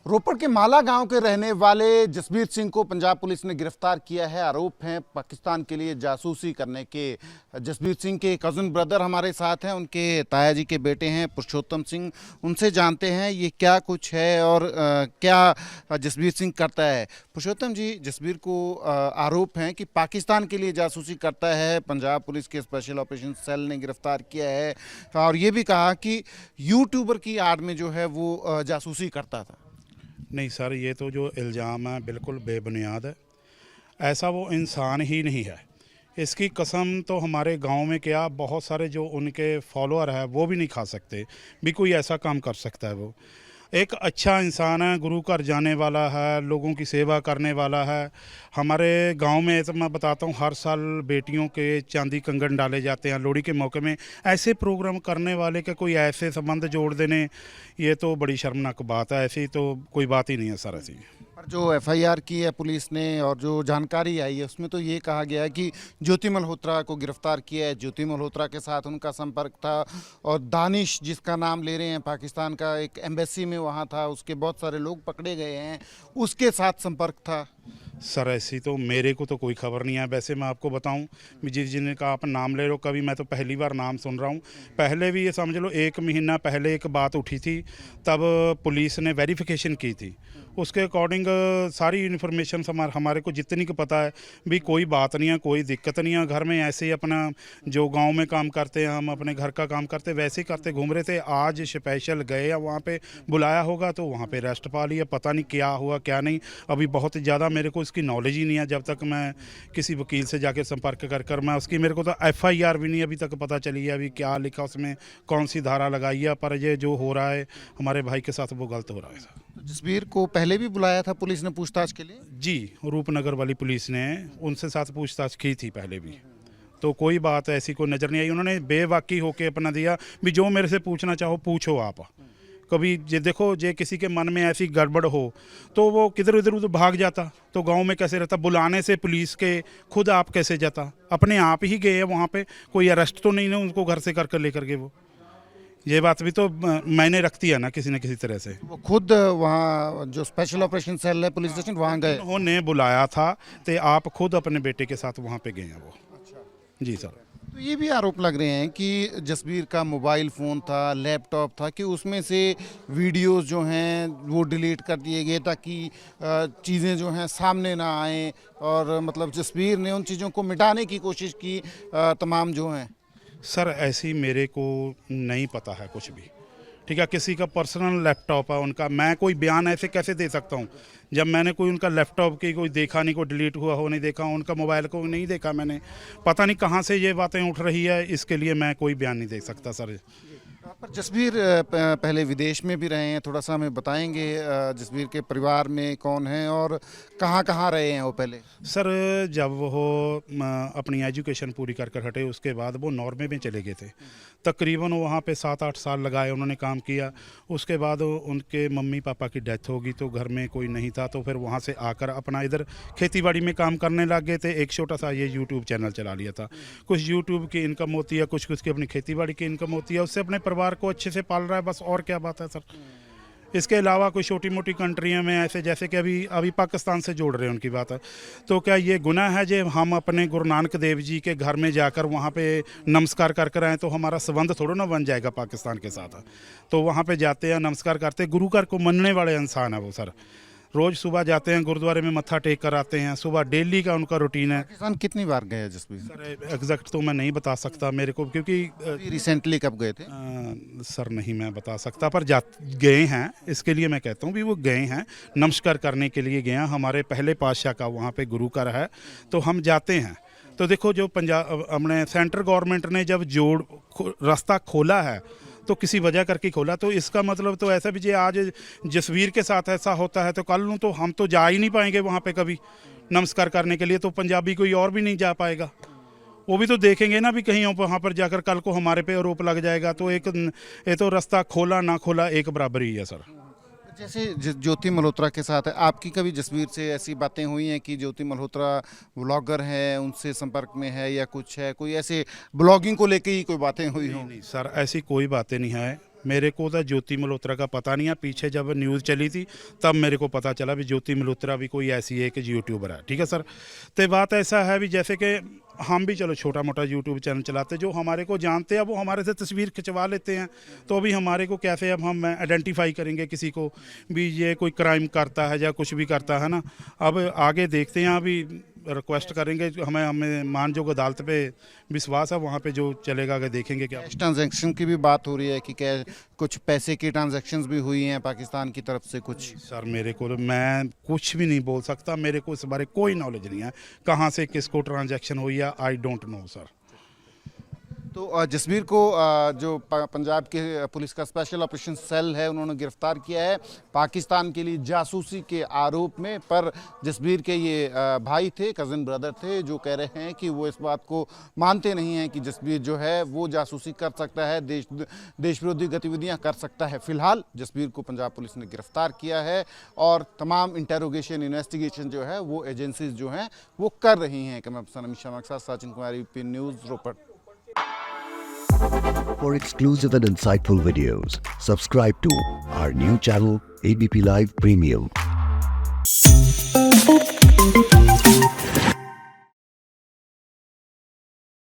रोपड़ के माला गांव के रहने वाले जसबीर सिंह को पंजाब पुलिस ने गिरफ्तार किया है। आरोप है पाकिस्तान के लिए जासूसी करने के। जसबीर सिंह के कज़न ब्रदर हमारे साथ हैं, उनके ताया जी के बेटे हैं पुरुषोत्तम सिंह। उनसे जानते हैं ये क्या कुछ है और क्या जसबीर सिंह करता है। पुरुषोत्तम जी, जसबीर को आरोप है कि पाकिस्तान के लिए जासूसी करता है। पंजाब पुलिस के स्पेशल ऑपरेशन सेल ने गिरफ्तार किया है और ये भी कहा कि यूट्यूबर की आड़ में जो है वो जासूसी करता था। नहीं सर, ये तो जो इल्ज़ाम है बिल्कुल बेबुनियाद है। ऐसा वो इंसान ही नहीं है। इसकी कसम तो हमारे गांव में क्या, बहुत सारे जो उनके फॉलोअर है वो भी नहीं खा सकते भी कोई ऐसा काम कर सकता है। वो एक अच्छा इंसान है, गुरु घर जाने वाला है, लोगों की सेवा करने वाला है। हमारे गांव में तो मैं बताता हूँ, हर साल बेटियों के चांदी कंगन डाले जाते हैं लोहड़ी के मौके में। ऐसे प्रोग्राम करने वाले के कोई ऐसे संबंध जोड़ देने, ये तो बड़ी शर्मनाक बात है। ऐसी तो कोई बात ही नहीं है सर। ऐसी पर जो एफआईआर की है पुलिस ने और जो जानकारी आई है उसमें तो ये कहा गया है कि ज्योति मल्होत्रा को गिरफ्तार किया है। ज्योति मल्होत्रा के साथ उनका संपर्क था और दानिश, जिसका नाम ले रहे हैं, पाकिस्तान का एक एम्बेसी में वहाँ था, उसके बहुत सारे लोग पकड़े गए हैं, उसके साथ संपर्क था। सर ऐसी तो मेरे को तो कोई खबर नहीं है। वैसे मैं आपको बताऊं, जिनका आप नाम ले रहे हो, कभी मैं तो पहली बार नाम सुन रहा हूं। पहले भी ये समझ लो 1 महीना पहले एक बात उठी थी, तब पुलिस ने वेरिफिकेशन की थी। उसके अकॉर्डिंग सारी इन्फॉर्मेशन हमारे को जितनी को पता है भी कोई बात नहीं है, कोई दिक्कत नहीं है। घर में ऐसे ही अपना जो गांव में काम करते हैं, हम अपने घर का काम करते वैसे ही करते घूम रहे थे। आज स्पेशल गए या वहाँ पे बुलाया होगा तो वहाँ पे रेस्ट पा लिया। पता नहीं क्या हुआ क्या नहीं, अभी बहुत ज़्यादा मेरे को इसकी नॉलेज ही नहीं है। जब तक मैं किसी वकील से जाके संपर्क कर मैं उसकी, मेरे को तो एफआईआर भी नहीं अभी तक पता चली है अभी क्या लिखा उसमें, कौन सी धारा लगाई है। पर ये जो हो रहा है हमारे भाई के साथ वो गलत हो रहा है। जसबीर को पहले भी बुलाया था पुलिस ने पूछताछ के लिए? जी, रूपनगर वाली पुलिस ने उनसे साथ पूछताछ की थी पहले भी, तो कोई बात ऐसी कोई नज़र नहीं आई। उन्होंने बेवाकी होके अपना दिया भी जो मेरे से पूछना चाहो पूछो आप। कभी जे देखो, जे किसी के मन में ऐसी गड़बड़ हो तो वो किधर उधर उधर भाग जाता तो गांव में कैसे रहता। बुलाने से पुलिस के खुद आप कैसे जाता, अपने आप ही गए वहाँ पे, कोई अरेस्ट तो नहीं ना उनको घर से कर लेकर के। वो ये बात भी तो मैंने रखती है ना किसी न किसी तरह से। वो खुद वहाँ जो स्पेशल ऑपरेशन सेल है पुलिस स्टेशन वहाँ गए? उन्होंने बुलाया था तो आप खुद अपने बेटे के साथ वहाँ पे गए हैं वो। जी सर। तो ये भी आरोप लग रहे हैं कि जसबीर का मोबाइल फ़ोन था, लैपटॉप था, कि उसमें से वीडियोस जो हैं वो डिलीट कर दिए गए ताकि चीज़ें जो हैं सामने ना आएँ, और मतलब जसबीर ने उन चीज़ों को मिटाने की कोशिश की तमाम जो हैं। सर ऐसी मेरे को नहीं पता है कुछ भी, ठीक है। किसी का पर्सनल लैपटॉप है उनका, मैं कोई बयान ऐसे कैसे दे सकता हूँ जब मैंने कोई उनका लैपटॉप की कोई देखा नहीं, कोई डिलीट हुआ हो नहीं देखा, उनका मोबाइल को नहीं देखा मैंने। पता नहीं कहाँ से ये बातें उठ रही है, इसके लिए मैं कोई बयान नहीं दे सकता सर। पर जसबीर पहले विदेश में भी रहे हैं, थोड़ा सा हमें बताएंगे जसबीर के परिवार में कौन है और कहाँ कहाँ रहे हैं वो पहले? सर जब वो अपनी एजुकेशन पूरी कर हटे उसके बाद वो नॉर्वे में चले गए थे। तकरीबन वहाँ पे 7-8 साल लगाए उन्होंने काम किया। उसके बाद उनके मम्मी पापा की डेथ होगी तो घर में कोई नहीं था, तो फिर वहाँ से आकर अपना इधर खेतीबाड़ी में काम करने लग गए थे। एक छोटा सा ये यूट्यूब चैनल चला लिया था। कुछ यूट्यूब की इनकम होती है, कुछ की अपनी खेतीबाड़ी की इनकम होती है, उससे अपने परिवार को अच्छे से पाल रहा है, बस और क्या बात है सर। इसके अलावा कोई छोटी मोटी कंट्रियों में ऐसे, जैसे कि अभी पाकिस्तान से जोड़ रहे हैं उनकी बात है, तो क्या ये गुनाह है जो हम अपने गुरु नानक देव जी के घर में जाकर वहाँ पे नमस्कार कर आए तो हमारा संबंध थोड़ा ना बन जाएगा पाकिस्तान के साथ? तो वहाँ पे जाते हैं, नमस्कार करते, गुरु घर को मानने वाले इंसान है वो सर। रोज़ सुबह जाते हैं गुरुद्वारे में, मत्था टेक कर आते हैं सुबह, डेली का उनका रूटीन है। पाकिस्तान कितनी बार गए जसबीर? सर एग्जैक्ट तो मैं नहीं बता सकता मेरे को, क्योंकि रिसेंटली कब गए थे? सर नहीं मैं बता सकता, पर गए हैं। इसके लिए मैं कहता हूँ भी वो गए हैं, नमस्कार करने के लिए गए हैं। हमारे पहले पातशाह का वहाँ पे गुरु घर है तो हम जाते हैं। तो देखो, जो पंजाब अपने सेंट्रल गवर्नमेंट ने जब रास्ता खोला है तो किसी वजह करके खोला, तो इसका मतलब तो ऐसा भी, जो आज जसबीर के साथ ऐसा होता है तो कल नू तो हम तो जा ही नहीं पाएंगे वहाँ पे कभी नमस्कार करने के लिए, तो पंजाबी कोई और भी नहीं जा पाएगा। वो भी तो देखेंगे ना भी कहीं वहाँ पर जाकर कल को हमारे पे आरोप लग जाएगा। तो ये तो रास्ता खोला ना खोला एक बराबर ही है सर। जैसे ज्योति मल्होत्रा के साथ है, आपकी कभी जसबीर से ऐसी बातें हुई हैं कि ज्योति मल्होत्रा व्लॉगर है, उनसे संपर्क में है या कुछ है, कोई ऐसे ब्लॉगिंग को लेके ही कोई बातें हुई हों? नहीं सर, ऐसी कोई बातें नहीं है। मेरे को तो ज्योति मल्होत्रा का पता नहीं है, पीछे जब न्यूज़ चली थी तब मेरे को पता चला भी ज्योति मल्होत्रा भी कोई ऐसी एक यूट्यूबर है, ठीक है सर। तो बात ऐसा है भी जैसे कि हम भी चलो छोटा मोटा यूट्यूब चैनल चलाते, जो हमारे को जानते हैं वो हमारे से तस्वीर खिंचवा लेते हैं, तो अभी हमारे को कैसे अब हम आइडेंटिफाई करेंगे किसी को भी ये कोई क्राइम करता है या कुछ भी करता है ना। अब आगे देखते हैं, अभी रिक्वेस्ट करेंगे, हमें मानजोग अदालत पे विश्वास है, वहाँ पे जो चलेगा आगे देखेंगे क्या। कैश ट्रांजैक्शन की भी बात हो रही है कि क्या कुछ पैसे की ट्रांजैक्शंस भी हुई हैं पाकिस्तान की तरफ से कुछ। सर मेरे को मैं कुछ भी नहीं बोल सकता, मेरे को इस बारे कोई नॉलेज नहीं है, कहाँ से किसको ट्रांजैक्शन हुई है, आई डोंट नो सर। तो जसबीर को जो पंजाब के पुलिस का स्पेशल ऑपरेशन सेल है उन्होंने गिरफ्तार किया है पाकिस्तान के लिए जासूसी के आरोप में। पर जसबीर के ये भाई थे, कज़न ब्रदर थे, जो कह रहे हैं कि वो इस बात को मानते नहीं हैं कि जसबीर जो है वो जासूसी कर सकता है, देश विरोधी गतिविधियां कर सकता है। फिलहाल जसबीर को पंजाब पुलिस ने गिरफ्तार किया है और तमाम इंटेरोगेशन इन्वेस्टिगेशन जो है वो एजेंसीज जो हैं वो कर रही हैं। कैमरा पर्सन अमित शर्मा के साथ Sachin Kumar, UP news, Ropar. For exclusive and insightful videos, subscribe to our new channel ABP Live Premium.